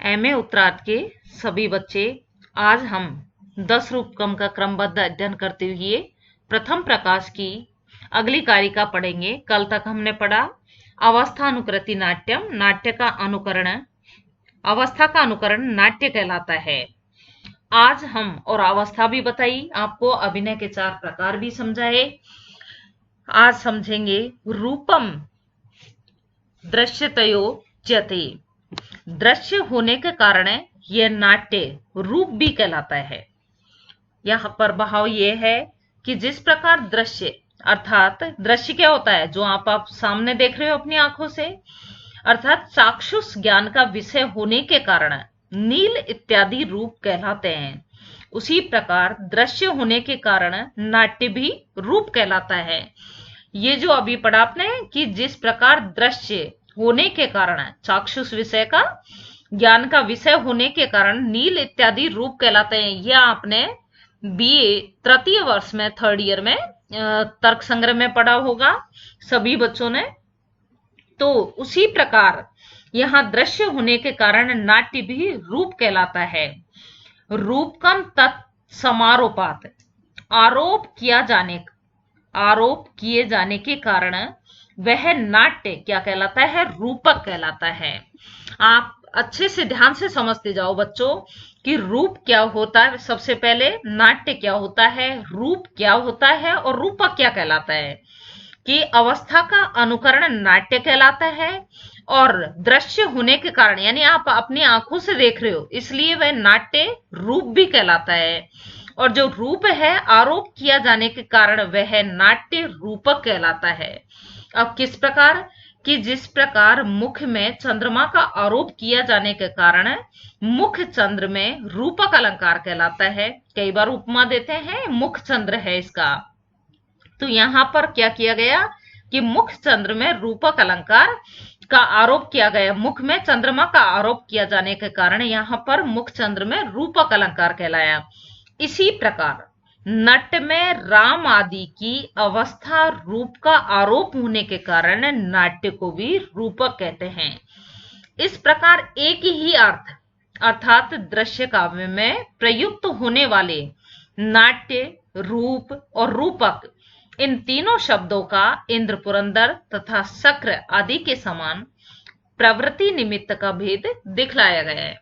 MA उत्तरार्ध के सभी बच्चे, आज हम 10 रूपकम का क्रमबद्ध अध्ययन करते हुए प्रथम प्रकाश की अगली कारिका पढ़ेंगे। कल तक हमने पढ़ा अवस्थानुकृति नाट्यम, नाट्य का अनुकरण, अवस्था का अनुकरण नाट्य कहलाता है। आज हम और अवस्था भी बताई आपको, अभिनय के 4 प्रकार भी समझाए। आज समझेंगे रूपम दृश्यतयोच्यते, दृश्य होने के कारण यह नाट्य रूप भी कहलाता है। यहां पर भाव यह है कि जिस प्रकार दृश्य, अर्थात दृश्य क्या होता है, जो आप सामने देख रहे हो अपनी आंखों से, अर्थात चाक्षुष ज्ञान का विषय होने के कारण नील इत्यादि रूप कहलाते हैं। उसी प्रकार दृश्य होने के कारण नाट्य भी रूप कहलाता है। ये जो अभी पढ़ा आपने कि जिस प्रकार दृश्य होने के कारण, चाक्षुष विषय का ज्ञान का विषय होने के कारण नील इत्यादि रूप कहलाते हैं, यह आपने बीए तृतीय वर्ष में, 3rd ईयर में तर्क संग्रह में पढ़ा होगा सभी बच्चों ने। तो उसी प्रकार यहां दृश्य होने के कारण नाट्य भी रूप कहलाता है। रूपकम तत्समारोपात, आरोप किए जाने के कारण वह नाट्य क्या कहलाता है, रूपक कहलाता है। आप अच्छे से ध्यान से समझते जाओ बच्चों कि रूप क्या होता है, सबसे पहले नाट्य क्या होता है, रूप क्या होता है और रूपक क्या कहलाता है। कि अवस्था का अनुकरण नाट्य कहलाता है और दृश्य होने के कारण, यानी आप अपनी आंखों से देख रहे हो, इसलिए वह नाट्य रूप भी कहलाता है। और जो रूप है, आरोप किया जाने के कारण वह नाट्य रूपक कहलाता है। अब किस प्रकार कि जिस प्रकार मुख में चंद्रमा का आरोप किया जाने के कारण मुख चंद्र में रूपक अलंकार कहलाता है। कई बार उपमा देते हैं, मुख चंद्र है इसका। तो यहां पर क्या किया गया कि मुख चंद्र में रूपक अलंकार का आरोप किया गया, मुख में चंद्रमा का आरोप किया जाने के कारण यहां पर मुख चंद्र में रूपक अलंकार कहलाया। इसी प्रकार नट में राम आदि की अवस्था रूप का आरोप होने के कारण नाट्य को भी रूपक कहते हैं। इस प्रकार एक ही अर्थ, अर्थात दृश्य काव्य में प्रयुक्त होने वाले नाट्य, रूप और रूपक, इन तीनों शब्दों का इंद्र पुरंदर तथा शक्र आदि के समान प्रवृत्ति निमित्त का भेद दिखलाया गया है।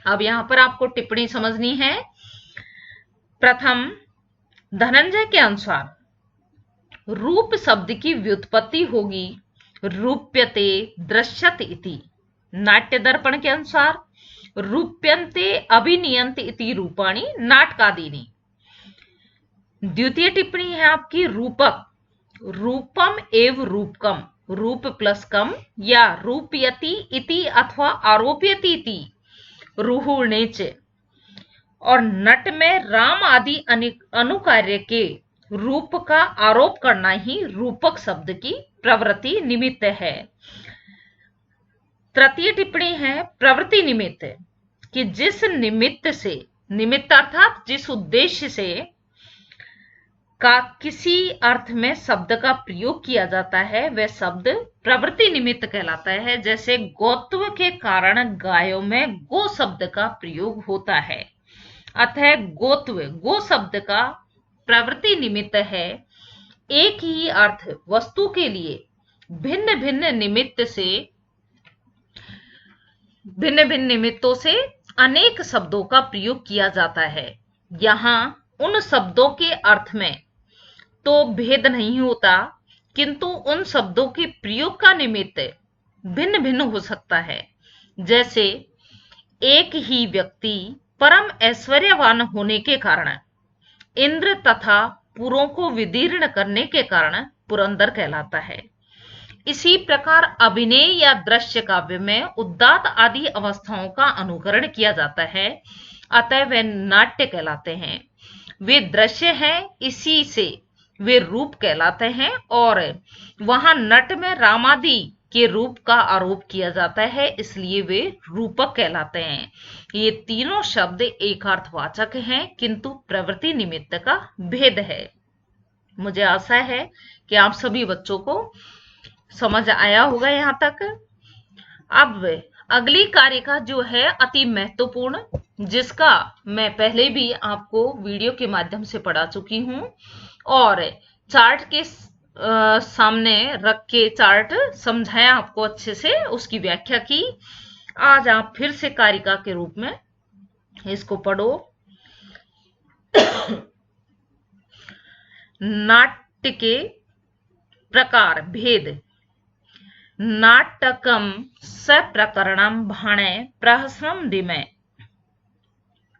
अब यहां पर आपको टिप्पणी समझनी है। प्रथम, धनंजय के अनुसार रूप शब्द की व्युत्पत्ति होगी रूप्यते दृश्यत इति। नाट्य दर्पण के अनुसार रूप्यन्ते अभिनीयन्त इति रूपाणि नाटकादीनि। द्वितीय टिप्पणी है आपकी रूपक, रूपम एव रूपकम, रूप प्लस कम, या रूपयति इति अथवा आरोप्यति इति रुहुणेच। और नट में राम आदि अनुकार्य के रूप का आरोप करना ही रूपक शब्द की प्रवृत्ति निमित्त है। तृतीय टिप्पणी है प्रवृत्ति निमित्त, कि जिस निमित्त से, निमित्त अर्थात जिस उद्देश्य से का किसी अर्थ में शब्द का प्रयोग किया जाता है, वह शब्द प्रवृत्ति निमित्त कहलाता है। जैसे गोत्व के कारण गायों में गो शब्द का प्रयोग होता है, अतः गोत्व, गो शब्द का प्रवृत्ति निमित्त है। एक ही अर्थ वस्तु के लिए भिन्न भिन्न निमित्तों से अनेक शब्दों का प्रयोग किया जाता है। यहां उन शब्दों के अर्थ में तो भेद नहीं होता, किंतु उन शब्दों के प्रयोग का निमित्त भिन्न भिन्न हो सकता है। जैसे एक ही व्यक्ति परम ऐश्वर्यवान होने के कारण इंद्र तथा पुरों को विदीर्ण करने के कारण पुरंदर कहलाता है। इसी प्रकार अभिनय या दृश्य काव्य में उदात्त आदि अवस्थाओं का अनुकरण किया जाता है, अतः वे नाट्य कहलाते हैं। वे दृश्य हैं, इसी से वे रूप कहलाते हैं। और वहां नट में रामादि के रूप का आरोप किया जाता है, इसलिए वे रूपक कहलाते हैं। ये तीनों शब्द एकार्थवाचक हैं, किंतु प्रवृत्ति निमित्त का भेद है। मुझे आशा है कि आप सभी बच्चों को समझ आया होगा यहां तक। अब अगली कारिका जो है अति महत्वपूर्ण, जिसका मैं पहले भी आपको वीडियो के माध्यम से पढ़ा चुकी हूं और चार्ट के सामने रख के चार्ट समझाया आपको अच्छे से, उसकी व्याख्या की। आज आप फिर से कारिका के रूप में इसको पढ़ो। नाट्य के प्रकार भेद। नाटकम सप्रकरणम भाणे प्रहसनम दिमे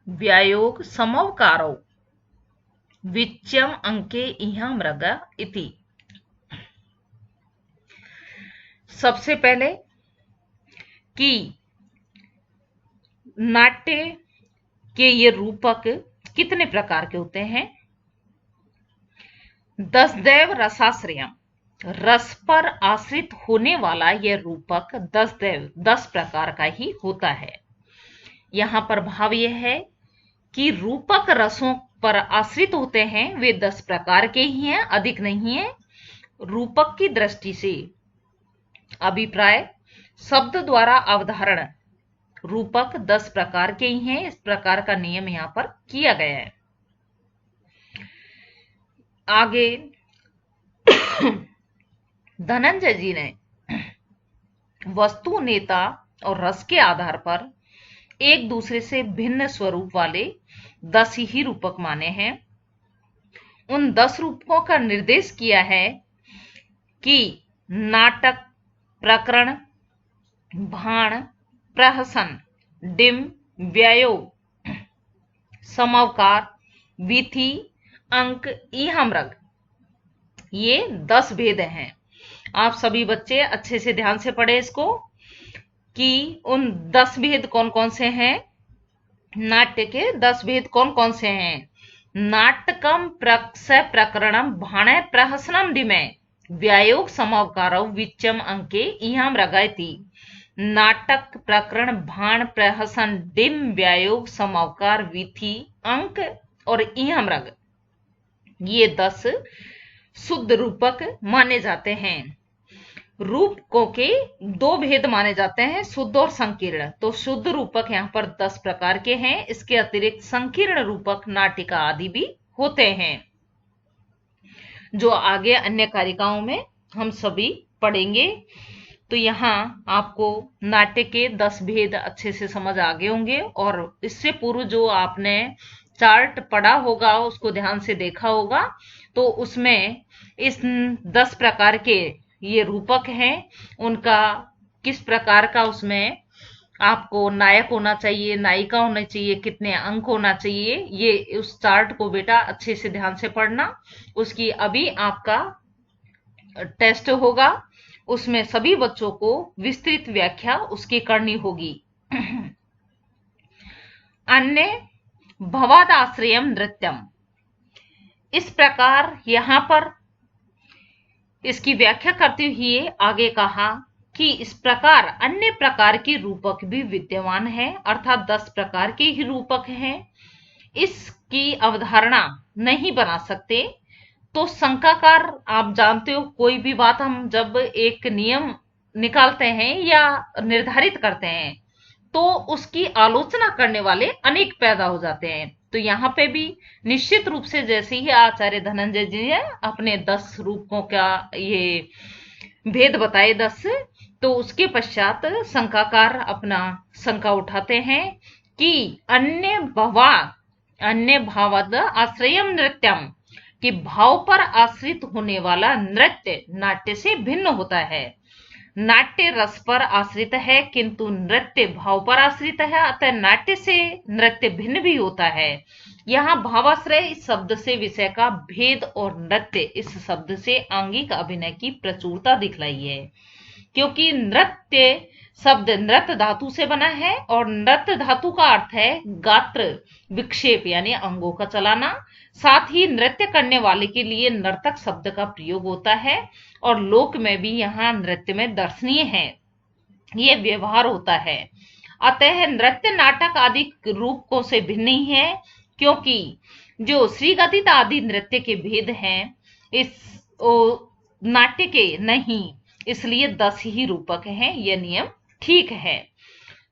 व्यायोग समवकारो विच्यम अंके इहा मृग इति। सबसे पहले कि नाट्य के ये रूपक कितने प्रकार के होते हैं। दसदैव रसाश्रयम, रस पर आश्रित होने वाला यह रूपक 10 प्रकार का ही होता है। यहां पर भाव यह है कि रूपक रसों पर आश्रित होते हैं, वे 10 प्रकार के ही हैं, अधिक नहीं है। रूपक की दृष्टि से अभिप्राय, शब्द द्वारा अवधारण, रूपक 10 प्रकार के ही हैं। इस प्रकार का नियम यहां पर किया गया है। आगे धनंजय जी ने वस्तु, नेता और रस के आधार पर एक दूसरे से भिन्न स्वरूप वाले 10 ही रूपक माने हैं। उन 10 रूपकों का निर्देश किया है कि नाटक, प्रकरण, भाण, प्रहसन, डिम, व्यायोग, समवकार, विधि, अंक, इहामृग, ये 10 भेद हैं। आप सभी बच्चे अच्छे से ध्यान से पढ़े इसको कि उन 10 भेद कौन कौन से हैं। नाट्य के 10 भेद कौन कौन से हैं। नाटकम प्रकरणम भाणे प्रहसनम डिमे व्यायोग समवकारो विच्यम अंके इहाम रगायति। नाटक, प्रकरण, भाण, प्रहसन, डिम, व्यायोग, समवकार, विधि, अंक और इहामृग, ये 10 शुद्ध रूपक माने जाते हैं। रूपकों के 2 भेद माने जाते हैं, शुद्ध और संकीर्ण। तो शुद्ध रूपक यहाँ पर 10 प्रकार के हैं। इसके अतिरिक्त संकीर्ण रूपक, नाटिका आदि भी होते हैं, जो आगे अन्य कारिकाओं में हम सभी पढ़ेंगे। तो यहाँ आपको नाट्य के 10 भेद अच्छे से समझ आ गए होंगे और इससे पूर्व जो आपने चार्ट पढ़ा होगा, उसको ध्यान से देखा होगा, तो उसमें इस 10 प्रकार के ये रूपक हैं, उनका किस प्रकार का उसमें आपको नायक होना चाहिए, नायिका होना चाहिए, कितने अंक होना चाहिए, ये उस चार्ट को बेटा अच्छे से ध्यान से पढ़ना। उसकी अभी आपका टेस्ट होगा, उसमें सभी बच्चों को विस्तृत व्याख्या उसकी करनी होगी। अन्य भवादाश्रयम नृत्यम, इस प्रकार यहां पर इसकी व्याख्या करते हुए आगे कहा कि इस प्रकार अन्य प्रकार के रूपक भी विद्यमान है, अर्थात 10 प्रकार के ही रूपक हैं। इसकी अवधारणा नहीं बना सकते। तो शंकाकार, आप जानते हो कोई भी बात हम जब एक नियम निकालते हैं या निर्धारित करते हैं तो उसकी आलोचना करने वाले अनेक पैदा हो जाते हैं। तो यहाँ पे भी निश्चित रूप से जैसे ही आचार्य धनंजय जी ने अपने 10 रूपकों का ये भेद बताए 10, तो उसके पश्चात शंकाकार अपना शंका उठाते हैं कि अन्य भावाद आश्रयम नृत्यम, कि भाव पर आश्रित होने वाला नृत्य नाट्य से भिन्न होता है। नाट्य रस पर आश्रित है किंतु नृत्य भाव पर आश्रित है, अतः नाट्य से नृत्य भिन्न भी होता है। यहाँ भावाश्रय इस शब्द से विषय का भेद और नृत्य इस शब्द से आंगिक अभिनय की प्रचुरता दिखलाई है, क्योंकि नृत्य शब्द नृत्य धातु से बना है और नृत्य धातु का अर्थ है गात्र विक्षेप, यानी अंगों का चलाना। साथ ही नृत्य करने वाले के लिए नर्तक शब्द का प्रयोग होता है और लोक में भी यहाँ नृत्य में दर्शनीय है, ये व्यवहार होता है। अतः नृत्य नाटक आदि रूपकों से भिन्न ही है, क्योंकि जो श्रीगतित आदि नृत्य के भेद हैं इस नाट्य के नहीं, इसलिए 10 ही रूपक हैं, यह नियम ठीक है।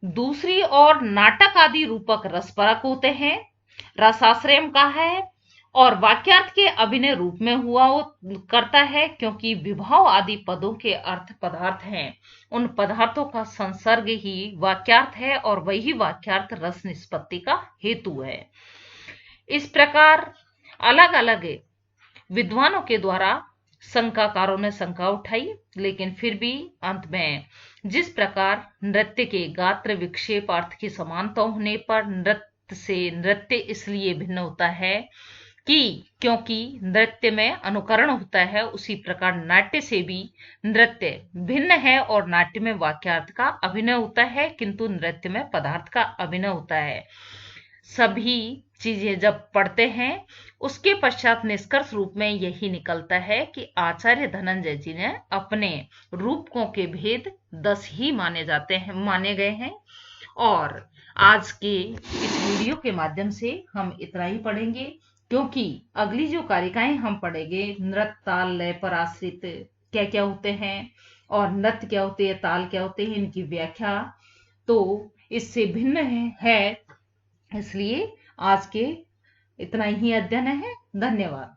दूसरी ओर नाटक आदि रूपक रसपरक होते हैं, रसाश्रयम का है और वाक्यार्थ के अभिनय रूप में हुआ करता है, क्योंकि विभाव आदि पदों के अर्थ पदार्थ हैं। उन पदार्थों का संसर्ग ही वाक्यार्थ है और वही वाक्यार्थ रस निष्पत्ति का हेतु है। इस प्रकार अलग अलग विद्वानों के द्वारा शंकाकारों ने शंका उठाई, लेकिन फिर भी अंत में जिस प्रकार नृत्य के गात्र विक्षेप अर्थ की समानता होने पर नृत्य से नृत्य इसलिए भिन्न होता है कि क्योंकि नृत्य में अनुकरण होता है, उसी प्रकार नाट्य से भी नृत्य भिन्न है और नाट्य में वाक्यार्थ का अभिनय होता है, किंतु नृत्य में पदार्थ का अभिनय होता है। सभी चीजें जब पढ़ते हैं उसके पश्चात निष्कर्ष रूप में यही निकलता है कि आचार्य धनंजय जी ने अपने रूपकों के भेद 10 ही माने गए हैं। और आज के इस वीडियो के माध्यम से हम इतना ही पढ़ेंगे, क्योंकि अगली जो कारिकाएं हम पढ़ेंगे, नृत्य ताल लय पर आश्रित क्या क्या होते हैं और नृत्य क्या होते हैं, ताल क्या होते हैं, इनकी व्याख्या तो इससे भिन्न है। इसलिए आज के इतना ही अध्ययन है। धन्यवाद।